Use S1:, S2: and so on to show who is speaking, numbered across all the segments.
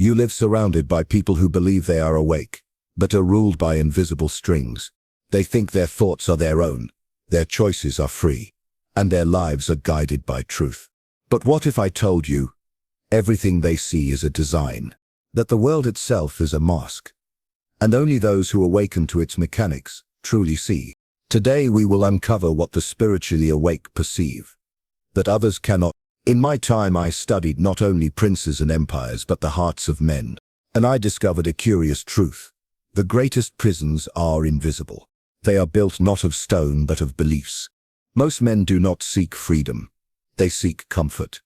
S1: You live surrounded by people who believe they are awake, but are ruled by invisible strings. They think their thoughts are their own, their choices are free, and their lives are guided by truth. But what if I told you, everything they see is a design, that the world itself is a mask, and only those who awaken to its mechanics truly see? Today we will uncover what the spiritually awake perceive, that others cannot. In my time I studied not only princes and empires but the hearts of men, and I discovered a curious truth. The greatest prisons are invisible. They are built not of stone but of beliefs. Most men do not seek freedom. They seek comfort.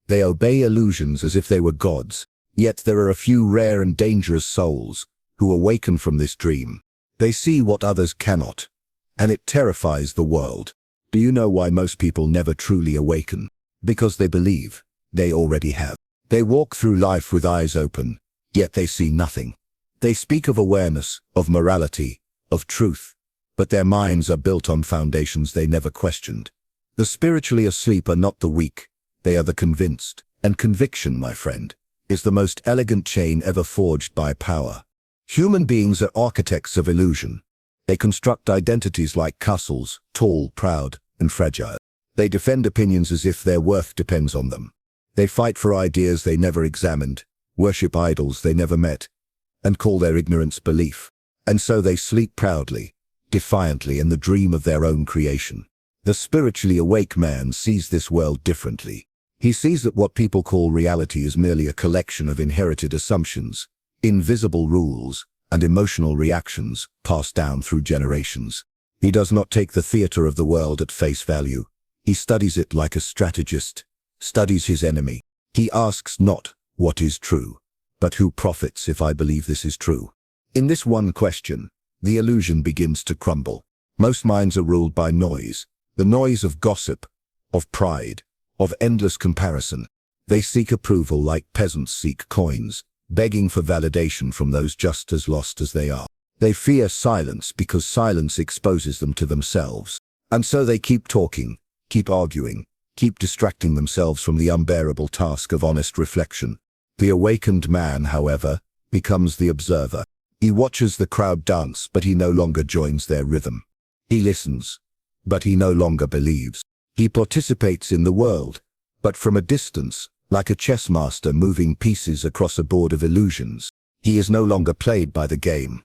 S1: They obey illusions as if they were gods. Yet there are a few rare and dangerous souls who awaken from this dream. They see what others cannot, and it terrifies the world. Do you know why most people never truly awaken? Because they believe they already have. They walk through life with eyes open, yet they see nothing. They speak of awareness, of morality, of truth, but their minds are built on foundations they never questioned. The spiritually asleep are not the weak, they are the convinced. And conviction, my friend, is the most elegant chain ever forged by power. Human beings are architects of illusion. They construct identities like castles, tall, proud, and fragile. They defend opinions as if their worth depends on them. They fight for ideas they never examined, worship idols they never met, and call their ignorance belief. And so they sleep proudly, defiantly in the dream of their own creation. The spiritually awake man sees this world differently. He sees that what people call reality is merely a collection of inherited assumptions, invisible rules, and emotional reactions passed down through generations. He does not take the theater of the world at face value. He studies it like a strategist studies his enemy. He asks not, what is true, but who profits if I believe this is true? In this one question, the illusion begins to crumble. Most minds are ruled by noise, the noise of gossip, of pride, of endless comparison. They seek approval like peasants seek coins, begging for validation from those just as lost as they are. They fear silence because silence exposes them to themselves. And so they keep talking, keep arguing, keep distracting themselves from the unbearable task of honest reflection. The awakened man, however, becomes the observer. He watches the crowd dance, but he no longer joins their rhythm. He listens, but he no longer believes. He participates in the world, but from a distance, like a chess master moving pieces across a board of illusions. He is no longer played by the game.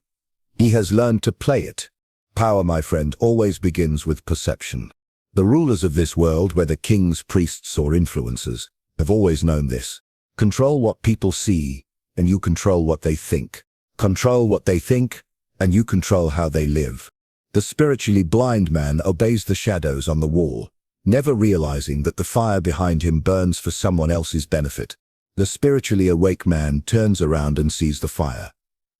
S1: He has learned to play it. Power, my friend, always begins with perception. The rulers of this world, whether kings, priests, or influencers, have always known this. Control what people see, and you control what they think. Control what they think, and you control how they live. The spiritually blind man obeys the shadows on the wall, never realizing that the fire behind him burns for someone else's benefit. The spiritually awake man turns around and sees the fire,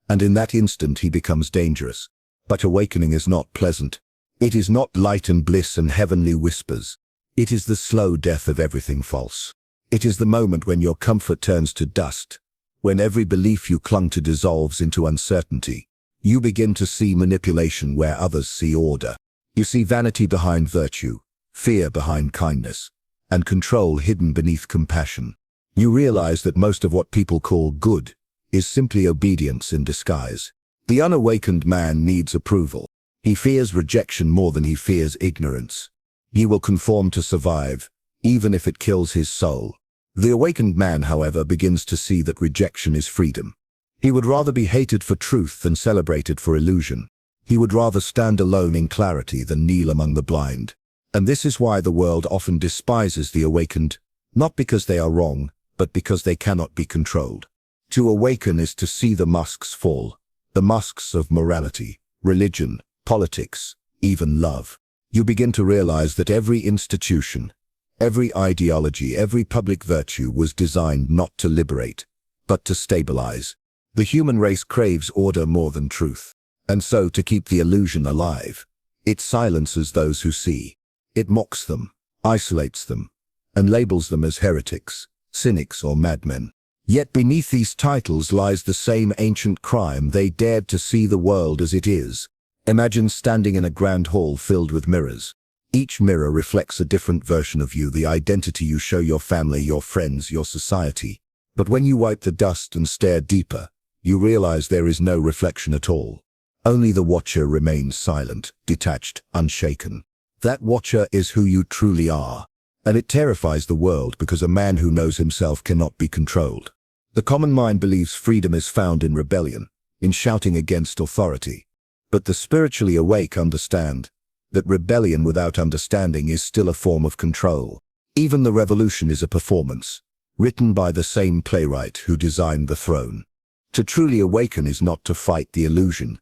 S1: and in that instant he becomes dangerous. But awakening is not pleasant. It is not light and bliss and heavenly whispers. It is the slow death of everything false. It is the moment when your comfort turns to dust, when every belief you clung to dissolves into uncertainty. You begin to see manipulation where others see order. You see vanity behind virtue, fear behind kindness, and control hidden beneath compassion. You realize that most of what people call good is simply obedience in disguise. The unawakened man needs approval. He fears rejection more than he fears ignorance. He will conform to survive, even if it kills his soul. The awakened man, however, begins to see that rejection is freedom. He would rather be hated for truth than celebrated for illusion. He would rather stand alone in clarity than kneel among the blind. And this is why the world often despises the awakened, not because they are wrong, but because they cannot be controlled. To awaken is to see the masks fall, the masks of morality, religion, politics, even love. You begin to realize that every institution, every ideology, every public virtue was designed not to liberate, but to stabilize. The human race craves order more than truth. And so, to keep the illusion alive, it silences those who see. It mocks them, isolates them, and labels them as heretics, cynics, or madmen. Yet beneath these titles lies the same ancient crime. They dared to see the world as it is. Imagine standing in a grand hall filled with mirrors. Each mirror reflects a different version of you, the identity you show your family, your friends, your society. But when you wipe the dust and stare deeper, you realize there is no reflection at all. Only the watcher remains silent, detached, unshaken. That watcher is who you truly are, and it terrifies the world because a man who knows himself cannot be controlled. The common mind believes freedom is found in rebellion, in shouting against authority. But the spiritually awake understand that rebellion without understanding is still a form of control. Even the revolution is a performance, written by the same playwright who designed the throne. To truly awaken is not to fight the illusion.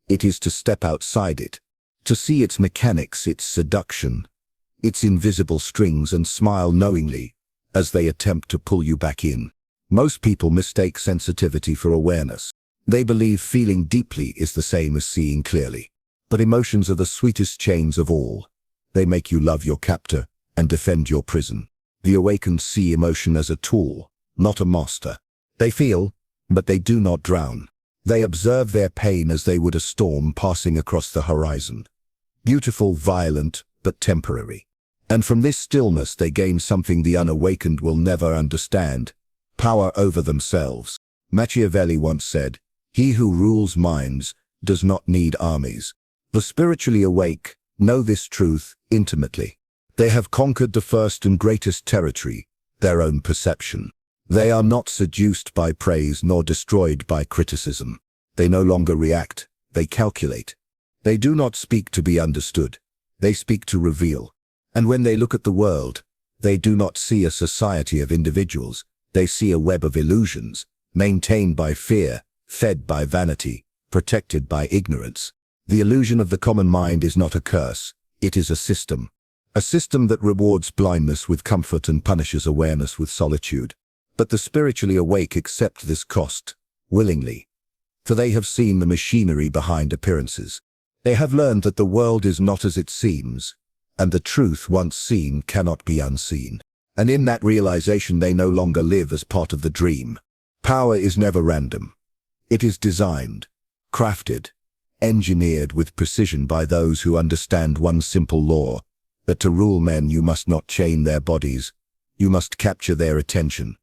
S1: It is to step outside it, to see its mechanics, its seduction, its invisible strings, and smile knowingly as they attempt to pull you back in. Most people mistake sensitivity for awareness. They believe feeling deeply is the same as seeing clearly. But emotions are the sweetest chains of all. They make you love your captor and defend your prison. The awakened see emotion as a tool, not a master. They feel, but they do not drown. They observe their pain as they would a storm passing across the horizon. Beautiful, violent, but temporary. And from this stillness they gain something the unawakened will never understand: power over themselves. Machiavelli once said, "He who rules minds does not need armies." The spiritually awake know this truth intimately. They have conquered the first and greatest territory, their own perception. They are not seduced by praise nor destroyed by criticism. They no longer react, they calculate. They do not speak to be understood, they speak to reveal. And when they look at the world, they do not see a society of individuals, they see a web of illusions, maintained by fear, fed by vanity, protected by ignorance. The illusion of the common mind is not a curse, it is a system. A system that rewards blindness with comfort and punishes awareness with solitude. But the spiritually awake accept this cost, willingly. For they have seen the machinery behind appearances. They have learned that the world is not as it seems, and the truth once seen cannot be unseen. And in that realization they no longer live as part of the dream. Power is never random. It is designed, crafted, engineered with precision by those who understand one simple law, that to rule men you must not chain their bodies, you must capture their attention.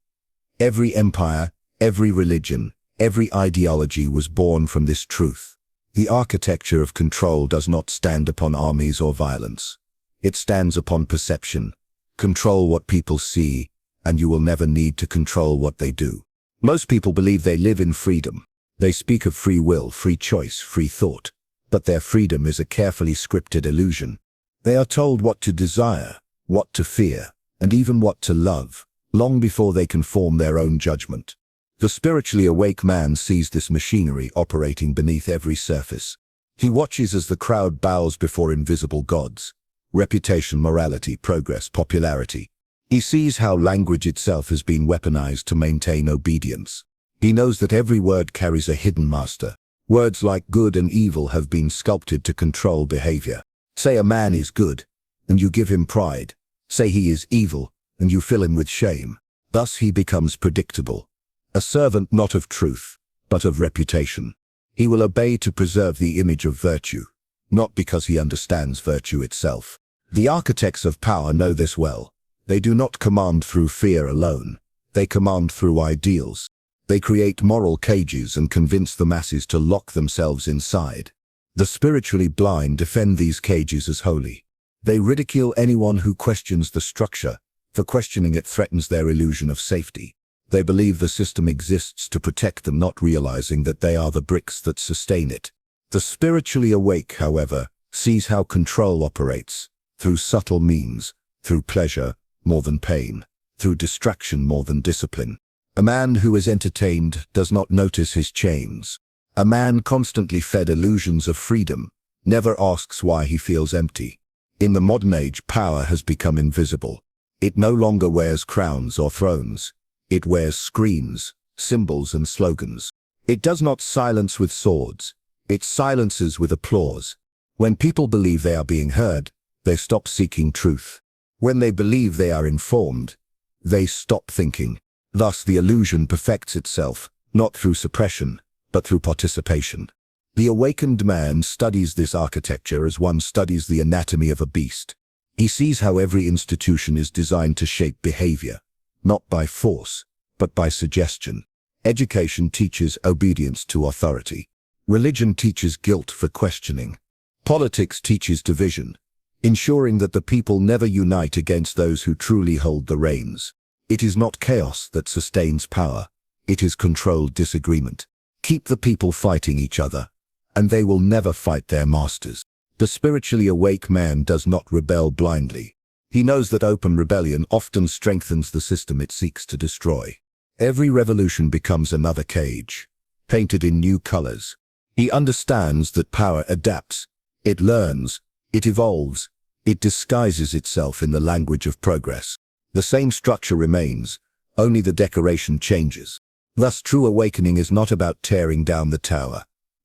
S1: Every empire, every religion, every ideology was born from this truth. The architecture of control does not stand upon armies or violence. It stands upon perception. Control what people see, and you will never need to control what they do. Most people believe they live in freedom. They speak of free will, free choice, free thought. But their freedom is a carefully scripted illusion. They are told what to desire, what to fear, and even what to love, long before they can form their own judgment. The spiritually awake man sees this machinery operating beneath every surface. He watches as the crowd bows before invisible gods. Reputation, morality, progress, popularity. He sees how language itself has been weaponized to maintain obedience. He knows that every word carries a hidden master. Words like good and evil have been sculpted to control behavior. Say a man is good, and you give him pride. Say he is evil, and you fill him with shame. Thus he becomes predictable. A servant not of truth, but of reputation. He will obey to preserve the image of virtue, not because he understands virtue itself. The architects of power know this well. They do not command through fear alone. They command through ideals. They create moral cages and convince the masses to lock themselves inside. The spiritually blind defend these cages as holy. They ridicule anyone who questions the structure, for questioning it threatens their illusion of safety. They believe the system exists to protect them, not realizing that they are the bricks that sustain it. The spiritually awake, however, sees how control operates, through subtle means, through pleasure more than pain, through distraction more than discipline. A man who is entertained does not notice his chains. A man constantly fed illusions of freedom never asks why he feels empty. In the modern age, power has become invisible. It no longer wears crowns or thrones. It wears screens, symbols, and slogans. It does not silence with swords. It silences with applause. When people believe they are being heard, they stop seeking truth. When they believe they are informed, they stop thinking. Thus the illusion perfects itself, not through suppression, but through participation. The awakened man studies this architecture as one studies the anatomy of a beast. He sees how every institution is designed to shape behavior, not by force, but by suggestion. Education teaches obedience to authority. Religion teaches guilt for questioning. Politics teaches division, ensuring that the people never unite against those who truly hold the reins. It is not chaos that sustains power. It is controlled disagreement. Keep the people fighting each other, and they will never fight their masters. The spiritually awake man does not rebel blindly. He knows that open rebellion often strengthens the system it seeks to destroy. Every revolution becomes another cage, painted in new colors. He understands that power adapts. It learns. It evolves. It disguises itself in the language of progress. The same structure remains, only the decoration changes. Thus, true awakening is not about tearing down the tower.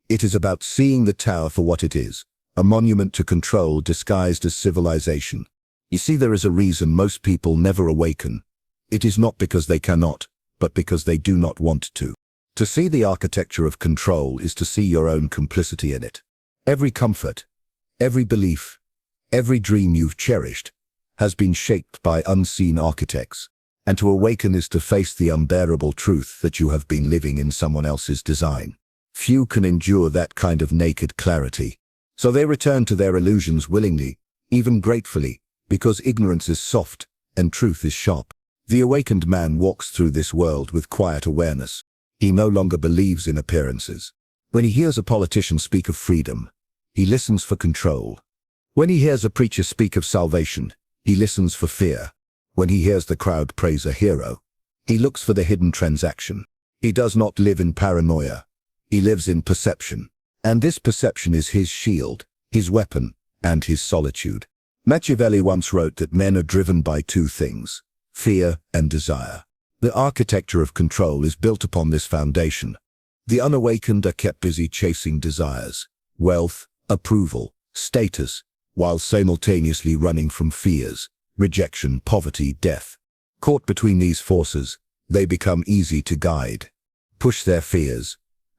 S1: It is about seeing the tower for what it is, a monument to control disguised as civilization. You see, there is a reason most people never awaken. It is not because they cannot, but because they do not want to. To see the architecture of control is to see your own complicity in it. Every comfort, every belief, every dream you've cherished has been shaped by unseen architects. And to awaken is to face the unbearable truth that you have been living in someone else's design. Few can endure that kind of naked clarity. So they return to their illusions willingly, even gratefully, because ignorance is soft and truth is sharp. The awakened man walks through this world with quiet awareness. He no longer believes in appearances. When he hears a politician speak of freedom, he listens for control. When he hears a preacher speak of salvation, he listens for fear. When he hears the crowd praise a hero, he looks for the hidden transaction. He does not live in paranoia. He lives in perception. And this perception is his shield, his weapon, and his solitude. Machiavelli once wrote that men are driven by two things, fear and desire. The architecture of control is built upon this foundation. The unawakened are kept busy chasing desires, wealth, approval, status, while simultaneously running from fears, rejection, poverty, death. Caught between these forces, they become easy to guide. Push their fears,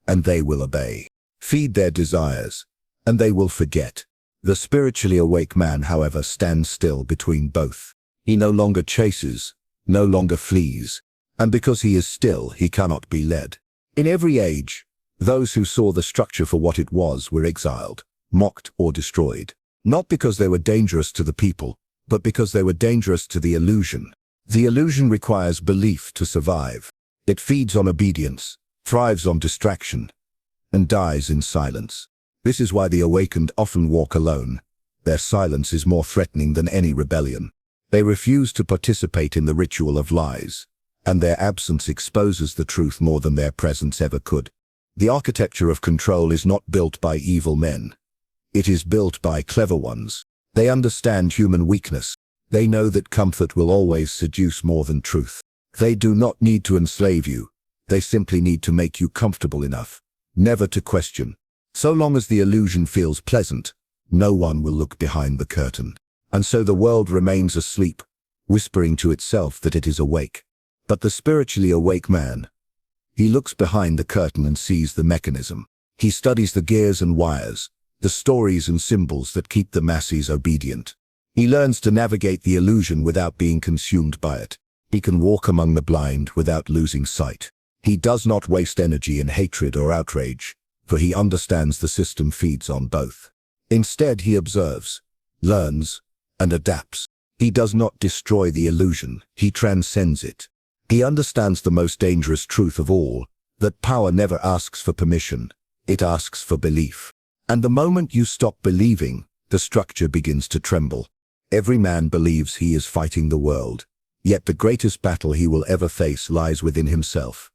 S1: and they will obey. Feed their desires, and they will forget. The spiritually awake man, however, stands still between both. He no longer chases, no longer flees, and because he is still, he cannot be led. In every age, those who saw the structure for what it was were exiled, mocked, or destroyed. Not because they were dangerous to the people, but because they were dangerous to the illusion. The illusion requires belief to survive. It feeds on obedience, thrives on distraction, and dies in silence. This is why the awakened often walk alone. Their silence is more threatening than any rebellion. They refuse to participate in the ritual of lies, and their absence exposes the truth more than their presence ever could. The architecture of control is not built by evil men. It is built by clever ones. They understand human weakness. They know that comfort will always seduce more than truth. They do not need to enslave you. They simply need to make you comfortable enough, never to question. So long as the illusion feels pleasant, no one will look behind the curtain. And so the world remains asleep, whispering to itself that it is awake. But the spiritually awake man, he looks behind the curtain and sees the mechanism. He studies the gears and wires, the stories and symbols that keep the masses obedient. He learns to navigate the illusion without being consumed by it. He can walk among the blind without losing sight. He does not waste energy in hatred or outrage, for he understands the system feeds on both. Instead, he observes, learns, and adapts. He does not destroy the illusion, he transcends it. He understands the most dangerous truth of all, that power never asks for permission, it asks for belief. And the moment you stop believing, the structure begins to tremble. Every man believes he is fighting the world, yet the greatest battle he will ever face lies within himself.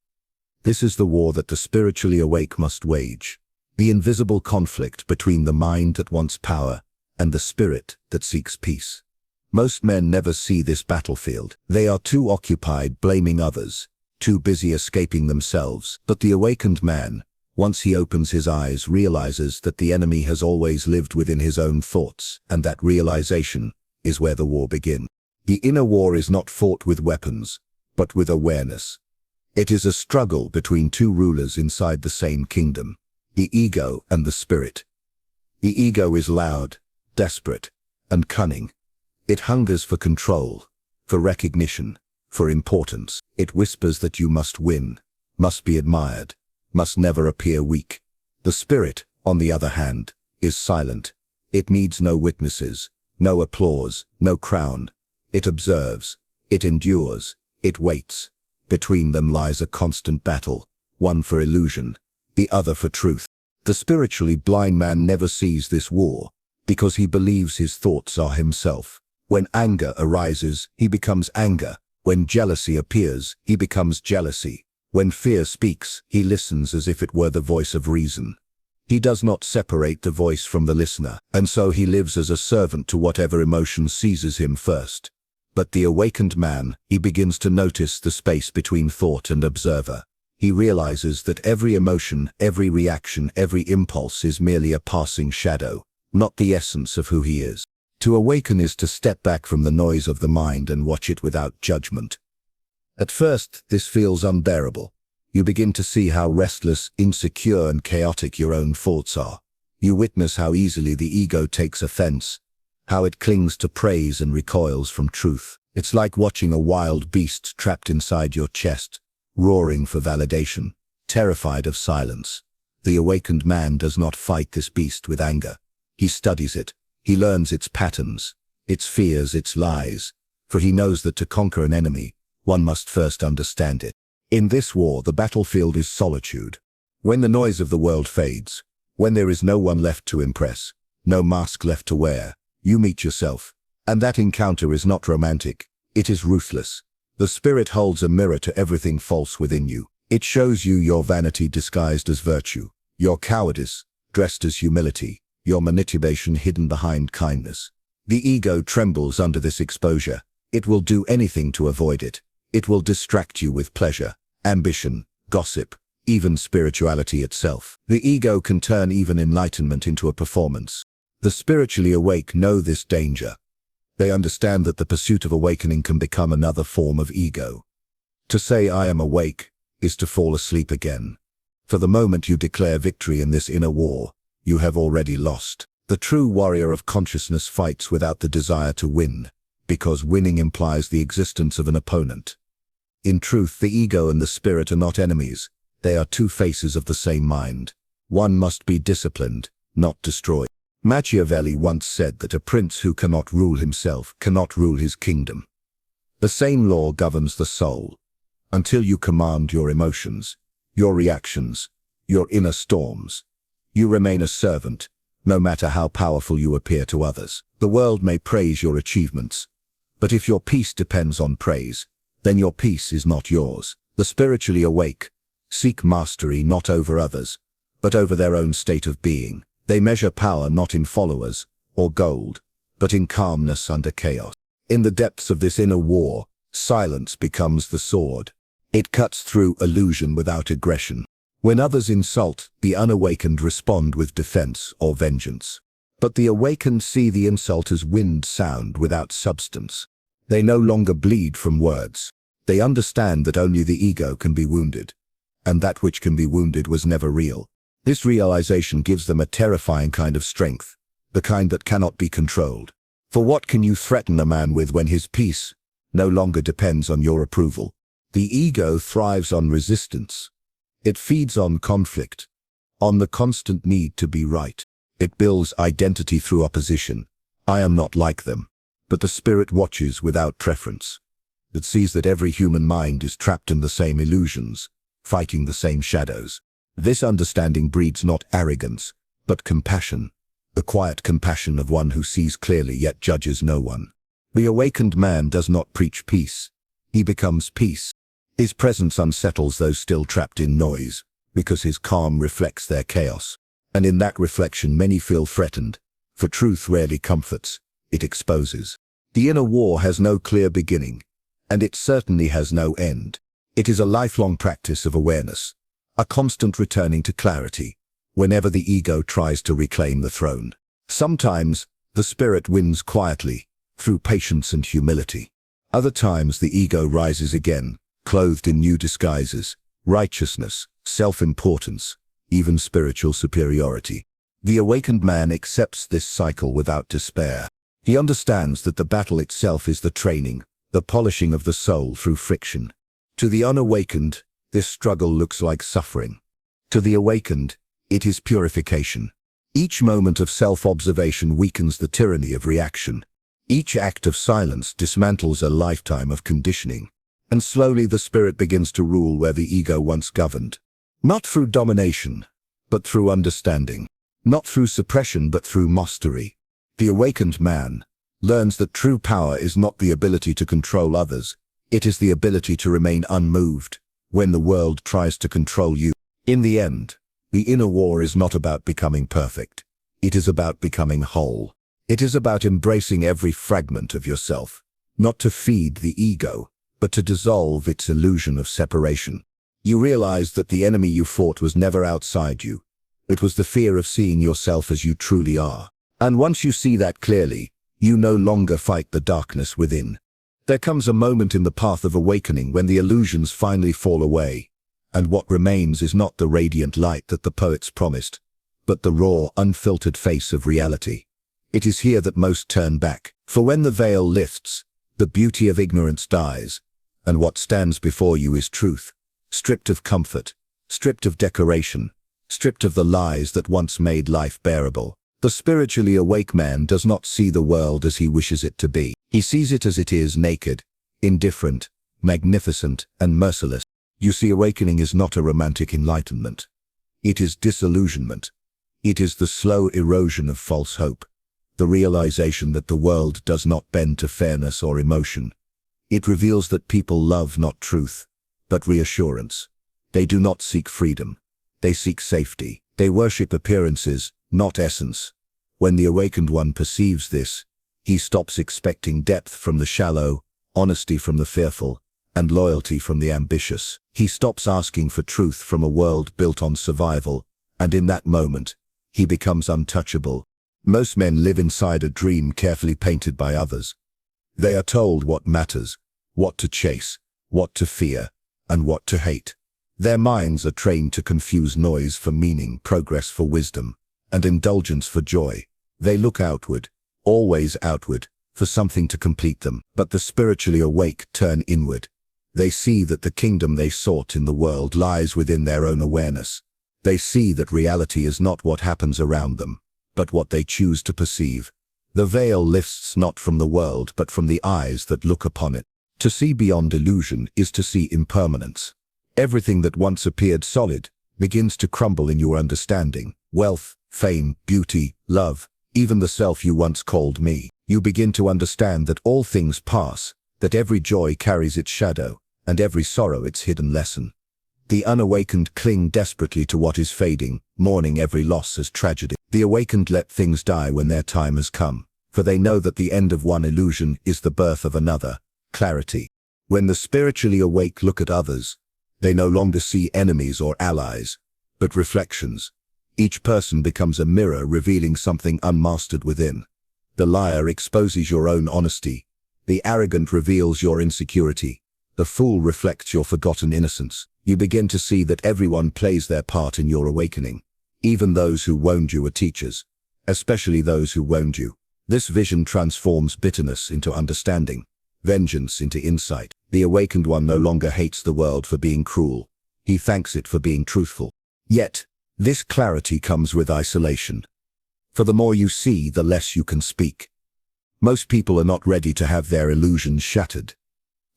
S1: This is the war that the spiritually awake must wage, the invisible conflict between the mind that wants power and the spirit that seeks peace. Most men never see this battlefield. They are too occupied blaming others, too busy escaping themselves. But the awakened man, once he opens his eyes, realizes that the enemy has always lived within his own thoughts, and that realization is where the war begins. The inner war is not fought with weapons, but with awareness. It is a struggle between two rulers inside the same kingdom, the ego and the spirit. The ego is loud, desperate, and cunning. It hungers for control, for recognition, for importance. It whispers that you must win, must be admired, must never appear weak. The spirit, on the other hand, is silent. It needs no witnesses, no applause, no crown. It observes, it endures, it waits. Between them lies a constant battle, one for illusion, the other for truth. The spiritually blind man never sees this war, because he believes his thoughts are himself. When anger arises, he becomes anger. When jealousy appears, he becomes jealousy. When fear speaks, he listens as if it were the voice of reason. He does not separate the voice from the listener, and so he lives as a servant to whatever emotion seizes him first. But the awakened man, he begins to notice the space between thought and observer. He realizes that every emotion, every reaction, every impulse is merely a passing shadow, not the essence of who he is. To awaken is to step back from the noise of the mind and watch it without judgment. At first, this feels unbearable. You begin to see how restless, insecure, and chaotic your own thoughts are. You witness how easily the ego takes offense, how it clings to praise and recoils from truth. It's like watching a wild beast trapped inside your chest, roaring for validation, terrified of silence. The awakened man does not fight this beast with anger. He studies it. He learns its patterns, its fears, its lies, for he knows that to conquer an enemy, one must first understand it. In this war, the battlefield is solitude. When the noise of the world fades, when there is no one left to impress, no mask left to wear, you meet yourself. And that encounter is not romantic, it is ruthless. The spirit holds a mirror to everything false within you. It shows you your vanity disguised as virtue, your cowardice dressed as humility, your manipulation hidden behind kindness. The ego trembles under this exposure. It will do anything to avoid it. It will distract you with pleasure, ambition, gossip, even spirituality itself. The ego can turn even enlightenment into a performance. The spiritually awake know this danger. They understand that the pursuit of awakening can become another form of ego. To say I am awake is to fall asleep again. For the moment you declare victory in this inner war, you have already lost. The true warrior of consciousness fights without the desire to win, because winning implies the existence of an opponent. In truth, the ego and the spirit are not enemies. They are two faces of the same mind. One must be disciplined, not destroyed. Machiavelli once said that a prince who cannot rule himself cannot rule his kingdom. The same law governs the soul. Until you command your emotions, your reactions, your inner storms, you remain a servant, no matter how powerful you appear to others. The world may praise your achievements, but if your peace depends on praise, then your peace is not yours. The spiritually awake seek mastery not over others, but over their own state of being. They measure power not in followers or gold, but in calmness under chaos. In the depths of this inner war, silence becomes the sword. It cuts through illusion without aggression. When others insult, the unawakened respond with defense or vengeance. But the awakened see the insult as wind sound without substance. They no longer bleed from words. They understand that only the ego can be wounded, and that which can be wounded was never real. This realization gives them a terrifying kind of strength, the kind that cannot be controlled. For what can you threaten a man with when his peace no longer depends on your approval? The ego thrives on resistance. It feeds on conflict, on the constant need to be right. It builds identity through opposition. I am not like them. But the spirit watches without preference. It sees that every human mind is trapped in the same illusions, fighting the same shadows. This understanding breeds not arrogance, but compassion, the quiet compassion of one who sees clearly yet judges no one. The awakened man does not preach peace. He becomes peace. His presence unsettles those still trapped in noise, because his calm reflects their chaos. And in that reflection many feel threatened, for truth rarely comforts, it exposes. The inner war has no clear beginning, and it certainly has no end. It is a lifelong practice of awareness, a constant returning to clarity, whenever the ego tries to reclaim the throne. Sometimes, the spirit wins quietly, through patience and humility. Other times the ego rises again, clothed in new disguises, righteousness, self-importance, even spiritual superiority. The awakened man accepts this cycle without despair. He understands that the battle itself is the training, the polishing of the soul through friction. To the unawakened, this struggle looks like suffering. To the awakened, it is purification. Each moment of self-observation weakens the tyranny of reaction. Each act of silence dismantles a lifetime of conditioning. And slowly the spirit begins to rule where the ego once governed. Not through domination, but through understanding. Not through suppression, but through mastery. The awakened man learns that true power is not the ability to control others. It is the ability to remain unmoved when the world tries to control you. In the end, the inner war is not about becoming perfect. It is about becoming whole. It is about embracing every fragment of yourself, not to feed the ego, but to dissolve its illusion of separation. You realize that the enemy you fought was never outside you. It was the fear of seeing yourself as you truly are. And once you see that clearly, you no longer fight the darkness within. There comes a moment in the path of awakening when the illusions finally fall away, and what remains is not the radiant light that the poets promised, but the raw, unfiltered face of reality. It is here that most turn back, for when the veil lifts, the beauty of ignorance dies, and what stands before you is truth, stripped of comfort, stripped of decoration, stripped of the lies that once made life bearable. The spiritually awake man does not see the world as he wishes it to be. He sees it as it is, naked, indifferent, magnificent, and merciless. You see, awakening is not a romantic enlightenment. It is disillusionment. It is the slow erosion of false hope, the realization that the world does not bend to fairness or emotion. It reveals that people love not truth, but reassurance. They do not seek freedom. They seek safety. They worship appearances, not essence. When the awakened one perceives this, he stops expecting depth from the shallow, honesty from the fearful, and loyalty from the ambitious. He stops asking for truth from a world built on survival, and in that moment, he becomes untouchable. Most men live inside a dream carefully painted by others. They are told what matters, what to chase, what to fear, and what to hate. Their minds are trained to confuse noise for meaning, progress for wisdom, and indulgence for joy. They look outward, always outward, for something to complete them. But the spiritually awake turn inward. They see that the kingdom they sought in the world lies within their own awareness. They see that reality is not what happens around them, but what they choose to perceive. The veil lifts not from the world, but from the eyes that look upon it. To see beyond illusion is to see impermanence. Everything that once appeared solid begins to crumble in your understanding. Wealth, fame, beauty, love, even the self you once called me. You begin to understand that all things pass, that every joy carries its shadow, and every sorrow its hidden lesson. The unawakened cling desperately to what is fading, mourning every loss as tragedy. The awakened let things die when their time has come, for they know that the end of one illusion is the birth of another, clarity. When the spiritually awake look at others, they no longer see enemies or allies, but reflections. Each person becomes a mirror revealing something unmastered within. The liar exposes your own honesty. The arrogant reveals your insecurity. The fool reflects your forgotten innocence. You begin to see that everyone plays their part in your awakening. Even those who wound you are teachers, especially those who wound you. This vision transforms bitterness into understanding, vengeance into insight. The awakened one no longer hates the world for being cruel. He thanks it for being truthful. Yet, this clarity comes with isolation. For the more you see, the less you can speak. Most people are not ready to have their illusions shattered,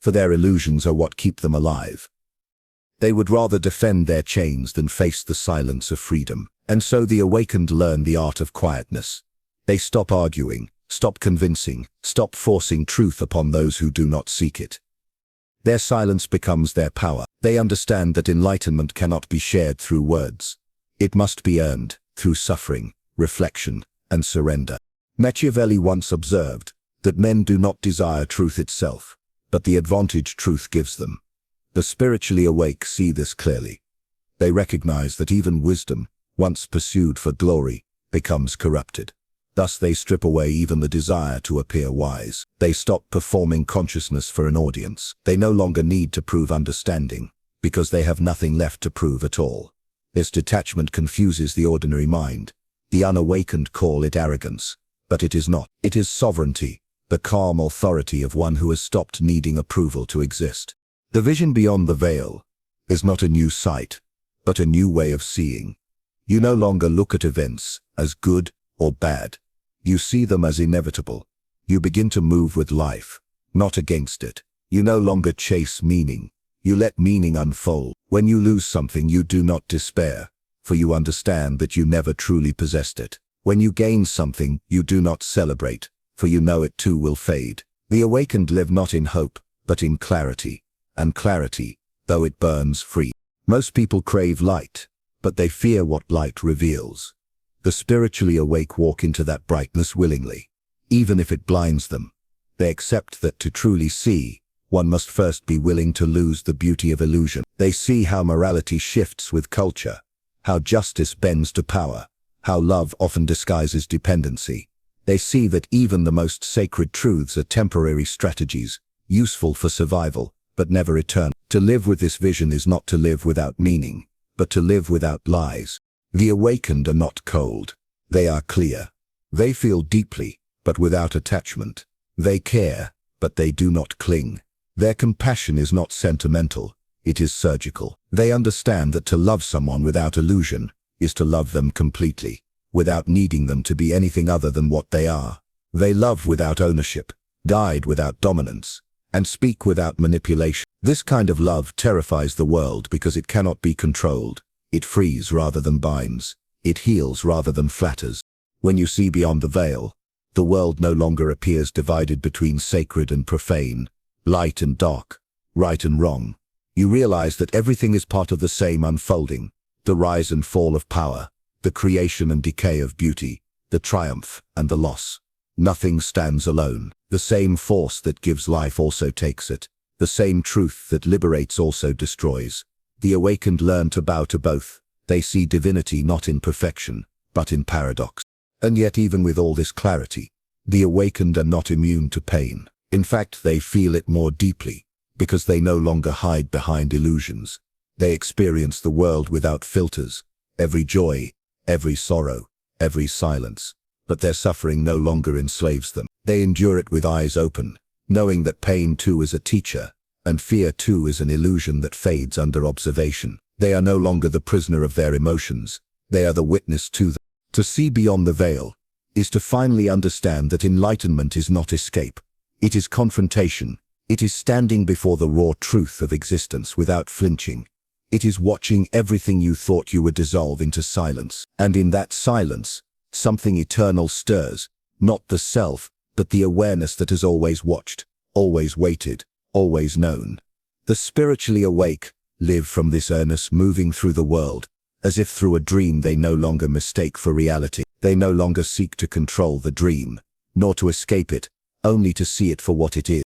S1: for their illusions are what keep them alive. They would rather defend their chains than face the silence of freedom. And so the awakened learn the art of quietness. They stop arguing, stop convincing, stop forcing truth upon those who do not seek it. Their silence becomes their power. They understand that enlightenment cannot be shared through words. It must be earned through suffering, reflection, and surrender. Machiavelli once observed that men do not desire truth itself, but the advantage truth gives them. The spiritually awake see this clearly. They recognize that even wisdom, once pursued for glory, becomes corrupted. Thus they strip away even the desire to appear wise. They stop performing consciousness for an audience. They no longer need to prove understanding, because they have nothing left to prove at all. This detachment confuses the ordinary mind. The unawakened call it arrogance, but it is not. It is sovereignty, the calm authority of one who has stopped needing approval to exist. The vision beyond the veil is not a new sight, but a new way of seeing. You no longer look at events as good or bad. You see them as inevitable. You begin to move with life, not against it. You no longer chase meaning. You let meaning unfold. When you lose something, you do not despair, for you understand that you never truly possessed it. When you gain something, you do not celebrate, for you know it too will fade. The awakened live not in hope, but in clarity, and clarity, though it burns free. Most people crave light, but they fear what light reveals. The spiritually awake walk into that brightness willingly, even if it blinds them. They accept that to truly see, one must first be willing to lose the beauty of illusion. They see how morality shifts with culture, how justice bends to power, how love often disguises dependency. They see that even the most sacred truths are temporary strategies, useful for survival, but never eternal. To live with this vision is not to live without meaning, but to live without lies. The awakened are not cold. They are clear. They feel deeply, but without attachment. They care, but they do not cling. Their compassion is not sentimental, it is surgical. They understand that to love someone without illusion is to love them completely, without needing them to be anything other than what they are. They love without ownership, guide without dominance, and speak without manipulation. This kind of love terrifies the world because it cannot be controlled. It frees rather than binds. It heals rather than flatters. When you see beyond the veil, the world no longer appears divided between sacred and profane, light and dark, right and wrong. You realize that everything is part of the same unfolding, the rise and fall of power, the creation and decay of beauty, the triumph and the loss. Nothing stands alone. The same force that gives life also takes it. The same truth that liberates also destroys. The awakened learn to bow to both. They see divinity not in perfection, but in paradox. And yet even with all this clarity, the awakened are not immune to pain. In fact, they feel it more deeply, because they no longer hide behind illusions. They experience the world without filters, every joy, every sorrow, every silence. But their suffering no longer enslaves them. They endure it with eyes open, knowing that pain too is a teacher, and fear too is an illusion that fades under observation. They are no longer the prisoner of their emotions. They are the witness to them. To see beyond the veil is to finally understand that enlightenment is not escape. It is confrontation. It is standing before the raw truth of existence without flinching. It is watching everything you thought you would dissolve into silence. And in that silence, something eternal stirs, not the self, but the awareness that has always watched, always waited, always known. The spiritually awake live from this earnest moving through the world, as if through a dream they no longer mistake for reality. They no longer seek to control the dream, nor to escape it, only to see it for what it is.